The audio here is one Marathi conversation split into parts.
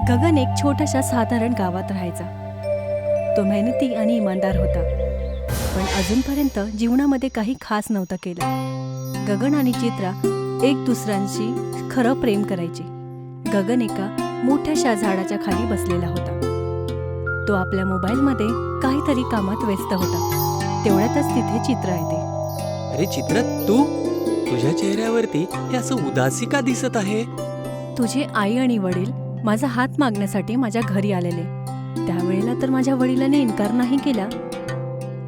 गगन एक छोट्याशा साधारण गावात राहायचा. तो मेहनती आणि इमानदार होता, पण अजूनपर्यंत जीवनामध्ये काही खास नव्हतं केलं. गगन आणि चित्रा एक दुसऱ्यांशी खरं प्रेम करायचे. गगन एका मोठ्याशा झाडाच्या खाली बसलेला होता. तो आपल्या मोबाईलमध्ये काहीतरी कामात व्यस्त होता. तेवढ्यातच तिथे चित्रा येते. अरे चित्रा, तू? तुझ्या चेहऱ्यावरती हे असं उदासी का दिसत आहे? तुझे आई आणि वडील माझा हात मागण्यासाठी माझ्या घरी आलेले. त्यावेळेला तर माझ्या वडिलांनी इन्कार नाही केला,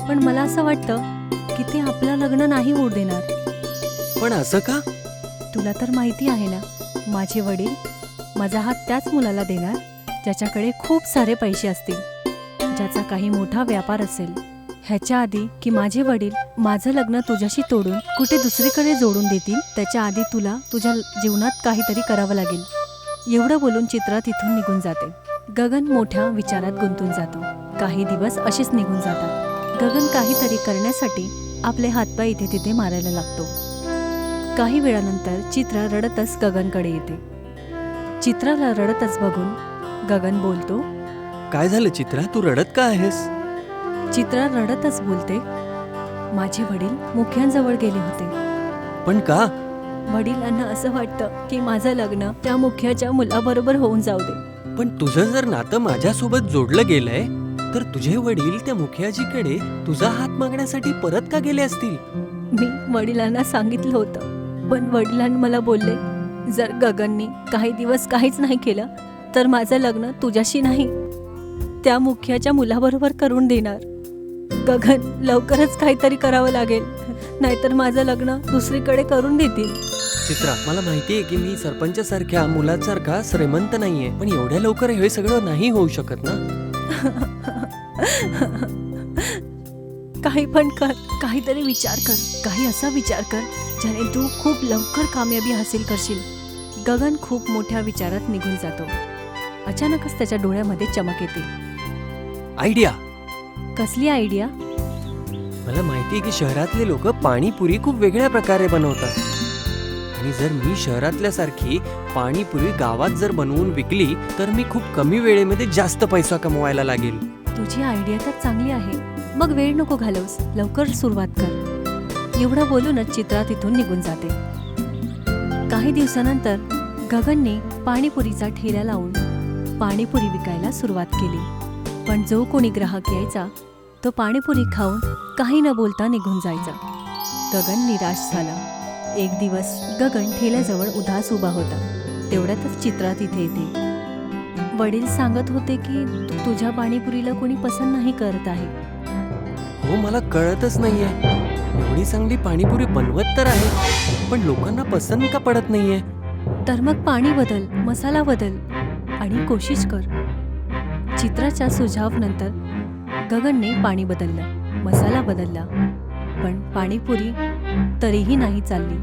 पण मला असं वाटतं की ते आपलं लग्न नाही होऊ देणार. पण असं का? तुला तर माहिती आहे ना, माझे वडील माझा हात त्याच मुलाला देणार ज्याच्याकडे खूप सारे पैसे असतील, ज्याचा काही मोठा व्यापार असेल. ह्याच्या आधी की माझे वडील माझं लग्न तुझ्याशी तोडून कुठे दुसरीकडे जोडून देतील, त्याच्या आधी तुला तुझ्या जीवनात काहीतरी करावं लागेल. एवढं बोलून चित्रा तिथून निघून जाते. गगन मोठ्या विचारात गुंतून जातो. काही दिवस असेच निघून जातात. गगन काहीतरी करण्यासाठी आपले हातपाय इथे तिथे मारायला लागतो. काही वेळानंतर चित्रा रडतच गगनकडे येते. चित्राला रडतच बघून गगन बोलतो, काय झालं चित्रा, तू रडत का आहेस? चित्रा रडतच बोलते, माझे वडील मुख्यांजवळ गेले होते. पण का? वडिलांना असं वाटतं की माझं लग्न त्या मुख्याच्या मुलाबरोबर होऊन जाऊ दे. पण तुझं जर नातं माझ्यासोबत जोडलं गेलंय, तर तुझे वडील त्या मुखियाजीकडे तुझा हात मागण्यासाठी परत का गेले असतील? मी वडिलांना सांगितलं होतं, पण वडिलांनी मला बोलले, जर गगननी काही दिवस काहीच नाही केलं तर माझं लग्न तुझ्याशी नाही, त्या मुख्याच्या मुलाबरोबर करून देणार. गगन, लवकरच काहीतरी करावं लागेल, नाहीतर माझं लग्न दुसरीकडे करून देतील. चित्रा, मला माहितीये की मी सरपंचासारख्या मुलासारखा श्रीमंत नाहीये, पण एवढ्या लवकर हे सगळं नाही होऊ शकत ना. काही पण कर, काहीतरी विचार कर, काही असा विचार कर ज्याने तू खूप लवकर कामयाबी हासिल करशील. गगन खूप मोठ्या विचारात निघून जातो. अचानकच त्याच्या डोळ्यामध्ये चमक येते. आयडिया! कसली आयडिया? मला माहितीये की शहरातले लोक पाणीपुरी खूप वेगळ्या प्रकारे बनवतात, आणि जर मी शहरातल्या सारखी पाणीपुरी गावात जर बनवून विकली तर मी खूप कमी वेळेमध्ये जास्त पैसा कमवायला लागेल. तुझी आयडिया तर चांगली आहे, मग वेळ नको घालवूस, लवकर सुरुवात कर. एवढं बोलूनच चित्रा तिथून निघून जाते. काही दिवसानंतर गगनने पाणीपुरीचा ठेला लावून पाणीपुरी विकायला सुरुवात केली. पण जो कोणी ग्राहक यायचा तो पाणीपुरी खाऊन काही न बोलता निघून जायचा. गगन निराश झाला. एक दिवस गगन ठेल्याजवळ उदास उभा होता. तेवढ्यातच चित्रा तिथे येते. वडील सांगत होते की तुझ्या पाणीपुरीला कोणी पसंत नाही करत आहे. हो, मला कळतच नाहीये. एवढी चांगली पाणीपुरी बनवत तर आहे, पण लोकांना पसंत का पडत नाहीये? तर मग पाणी बदल, मसाला बदल आणि कोशिश कर. चित्राच्या सुझावानंतर गगनने पाणी बदललं, मसाला बदलला, पण पाणीपुरी तरीही नाही चालली.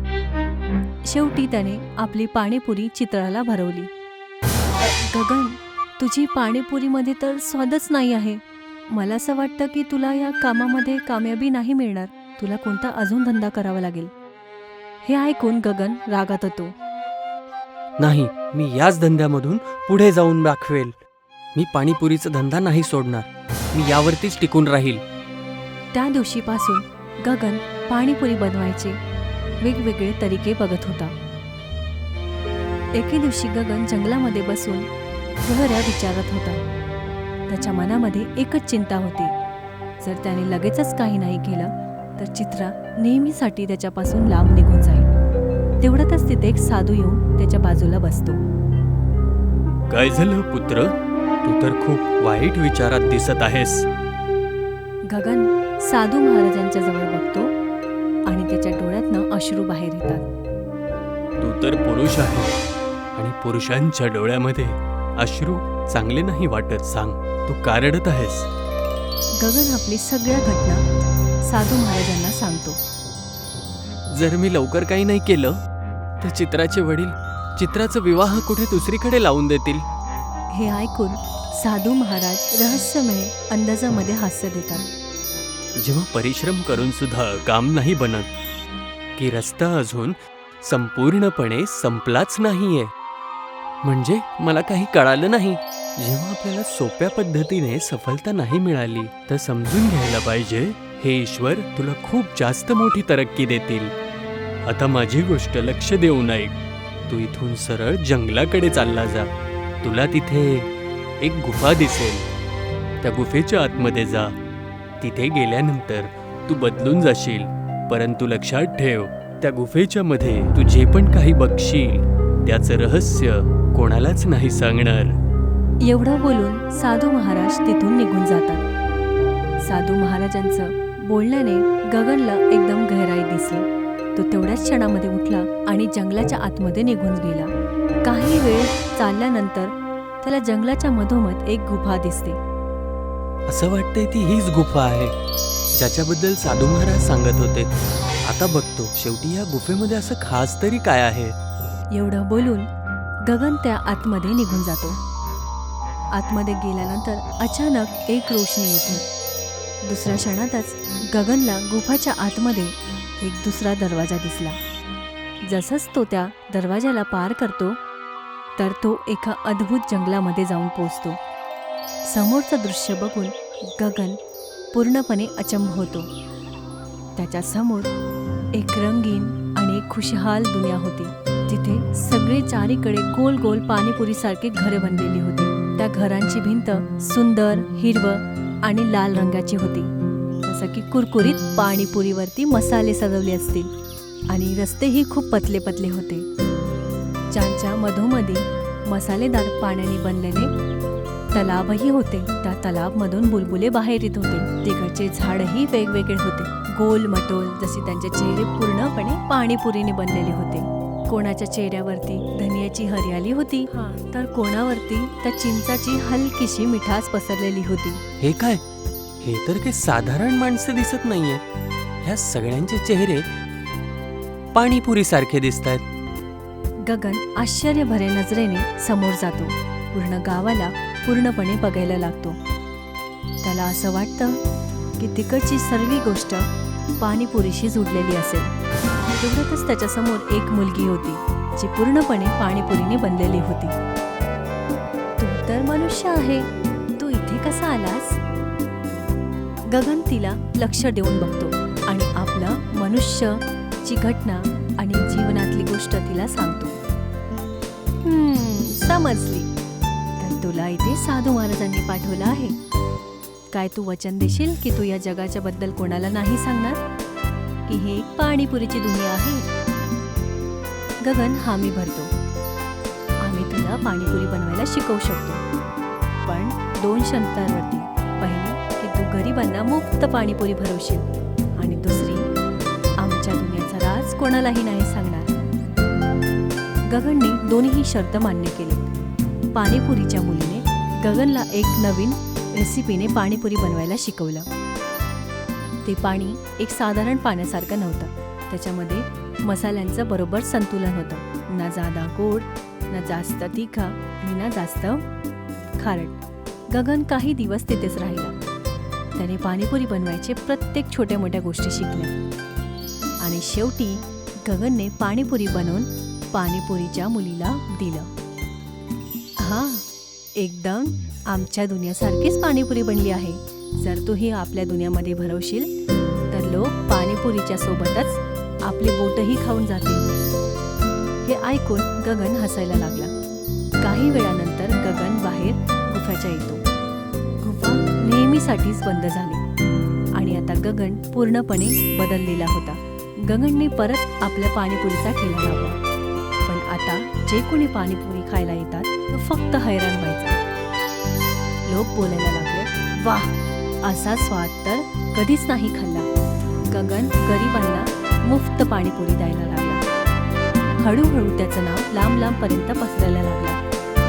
शेवटी त्याने आपली पाणीपुरी चित्राला भरवली. गगन, तुझी पाणीपुरीमध्ये तर स्वादच नाही आहे. मला असं वाटतं की तुला या कामामध्ये कामयाबी नाही मिळणार. तुला कोणता अजून धंदा करावा लागेल. हे ऐकून गगन रागात होतो. नाही, मी याच धंद्यामधून पुढे जाऊन दाखवेल. मी पाणीपुरीचा धंदा नाही सोडणार. मी यावरतीच टिकून राहील. त्या दिवशीपासून गगन पाणीपुरी बनवायचे वेगवेगळे तरीके बघत होता. एके दिवशी गगन जंगलामध्ये बसून गहऱ्या विचारात होता. त्याच्या मनामध्ये एकच चिंता होती, जर त्याने लगेचच काही नाही केलं तर चित्रा नेहमीसाठी त्याच्यापासून लांब निघून जाईल. तेवढ्यातच तिथे एक साधू येऊन त्याच्या बाजूला बसतो. काय झालं पुत्र? तू तर खूप वाईट विचारात दिसत आहेस. गगन साधू महाराजांच्या जवळ बघतो आणि त्याच्या डोळ्यातनं अश्रू बाहेर येतात. तू तर पुरुष आहे, आणि पुरुषांच्या डोळ्यामध्ये अश्रू चांगले नाही वाटत. सांग, तू का रडत आहेस? गगन आपली सगळ्या घटना साधू महाराजांना सांगतो. जर मी लवकर काही नाही केलं तर चित्राचे वडील चित्राचा विवाह कुठे दुसरीकडे लावून देतील. हे ऐकून साधू महाराज रहस्यमय अंदाजामध्ये हास्य देतात. जेव्हा परिश्रम करून सुद्धा काम नाही बनत, की रस्ता अजून संपूर्णपणे संपलाच नाहीये. म्हणजे मला काही कळालं नाही. जेव्हा आपल्याला सोप्या पद्धतीने सफलता नाही मिळाली तर समजून घ्यायला पाहिजे, हे ईश्वर तुला खूप जास्त मोठी तरक्की देतील. आता माझी गोष्ट लक्ष देऊन ऐक. तू इथून सरळ जंगलाकडे चालला जा. तुला तिथे एक गुफा दिसेल. त्या गुफेच्या आतमध्ये जा. तिथे गेल्यानंतर तू बदलून जाशील. परंतु लक्षात ठेव, त्या गुफेच्या मध्ये तू जे पण काही बघशील त्याचं रहस्य कोणालाच नाही सांगणार. एवढं बोलून साधू महाराज तिथून निघून जातात. साधू महाराजांचं बोलण्याने गगनला एकदम गहराई दिसली. तो तेवढ्याच क्षणामध्ये उठला आणि जंगलाच्या आतमध्ये निघून गेला. काही वेळ चालल्यानंतर त्याला जंगलाच्या मधोमध एक गुफा दिसते. असं वाटतंय ती हीच गुफा आहे ज्याच्याबद्दल साधू महाराज सांगत होते. आता बघतो शेवटी या गुफेमध्ये असं खास तरी काय आहे. एवढं बोलून गगन त्या आतमध्ये निघून जातो. आतमध्ये गेल्यानंतर अचानक एक रोशनी येते. दुसऱ्या क्षणातच गगनला गुफाच्या आतमध्ये एक दुसरा दरवाजा दिसला. जसंच तो त्या दरवाजाला पार करतो तर तो एका अद्भुत जंगलामध्ये जाऊन पोचतो. समोरचं दृश्य बघून गगन पूर्णपणे अचंब होतो. त्याच्या समोर एक रंगीन आणि एक खुशहाल दुनिया होती. जिथे सगळे चारीकडे गोल गोल पाणीपुरीसारखे घरे बनलेली होती. त्या घरांची भिंत सुंदर हिरवं आणि लाल रंगाची होती. जसं की कुरकुरीत पाणीपुरीवरती मसाले सजवले असतील. आणि रस्तेही खूप पतले पतले होते. ज्यांच्या मधोमधी मसालेदार पाण्याने बनलेले तलावही होते. त्या तलावमधून बुलबुले बाहेर येत होते. तिकडचे झाडही वेगवेगळे होते. गोल मटोल जसे त्यांचे चेहरे पूर्णपणे पाणीपुरीने बनलेले होते. कोणाच्या चेहऱ्यावरती धनियाची हरियाली होती तर कोणावरती त्या चिंचाची हलकीशी मिठास पसरलेली होती. हे काय? हे तर काही साधारण माणसं दिसत नाहीये. ह्या सगळ्यांचे चेहरे पाणीपुरी सारखे दिसतायत. गगन आश्चर्यभरे नजरेने समोर जातो. पूर्ण गावाला पूर्णपणे बघायला लागतो. त्याला असं वाटतं की तिकडची सर्व गोष्ट पाणीपुरीशी जुडलेली असेल. तेवढ्यातच त्याच्यासमोर एक मुलगी होती जी पूर्णपणे पाणीपुरीने बनलेली होती. तू तर मनुष्य आहे, तू इथे कसा आलास? गगन तिला लक्ष देऊन बघतो आणि आपलं मनुष्यची घटना आणि जीवनातली गोष्ट तिला सांगतो. समजली. तर तुला इथे साधू महाराजांनी पाठवलं आहे. काय तू वचन देशील की तू या जगाच्या बद्दल कोणाला नाही सांगणार, की हे एक पाणीपुरीची दुनिया आहे? गगन हामी भरतो. आम्ही तुला पाणीपुरी बनवायला शिकवू शकतो, पण 2 शर्तांवरती. पहिली की तू गरिबांना मुफ्त पाणीपुरी भरवशील आणि दुसरी आमच्या दुनियाचा राज कोणालाही नाही सांगणार. गगनने दोन्ही शर्त मान्य केली. पाणीपुरीच्या मुलीने गगनला एक नवीन रेसिपीने पाणीपुरी बनवायला शिकवलं. ते पाणी एक साधारण पाण्यासारखं नव्हतं. त्याच्यामध्ये मसाल्यांचं बरोबर संतुलन होतं. ना जादा गोड, ना जास्त तिखा आणि ना जास्त खारट. गगन काही दिवस तिथेच राहिला. त्याने पाणीपुरी बनवायचे प्रत्येक छोट्या मोठ्या गोष्टी शिकल्या आणि शेवटी गगनने पाणीपुरी बनवून पाणीपुरीच्या मुलीला दिलं. हां, एकदम आमच्या दुनियासारखीच पाणीपुरी बनली आहे. जर तू ही आपल्या दुनियामध्ये भरवशील तर लोक पाणीपुरीच्या सोबतच आपली बोटही खाऊन जातील. हे ऐकून गगन हसायला लागला. काही वेळानंतर गगन बाहेर गुफाच्या येतो. गुफा नेहमीसाठीच बंद झाली आणि आता गगन पूर्णपणे बदललेला होता. गगनने परत आपल्या पाणीपुरीचा ठेला लावला. पण आता जे कोणी पाणीपुरी खायला येतात तो फक्त हैराण व्हायचा. लोक बोलायला लागले, वाह, असा स्वाद तर कधीच नाही खाल्ला. गगन गरिबांना मुफ्त पाणीपुरी द्यायला लागला. हळूहळू त्याचं नाव लांब लांबपर्यंत पसरायला लागला.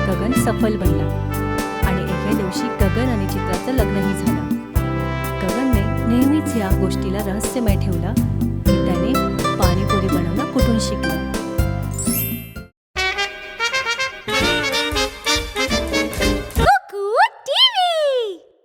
गगन सफल बनला आणि एके दिवशी गगन आणि चित्राचं लग्नही झालं. गगनने नेहमीच या गोष्टीला रहस्यमय ठेवलं की त्याने पाणीपुरी बनवणं कुठून शिकलं.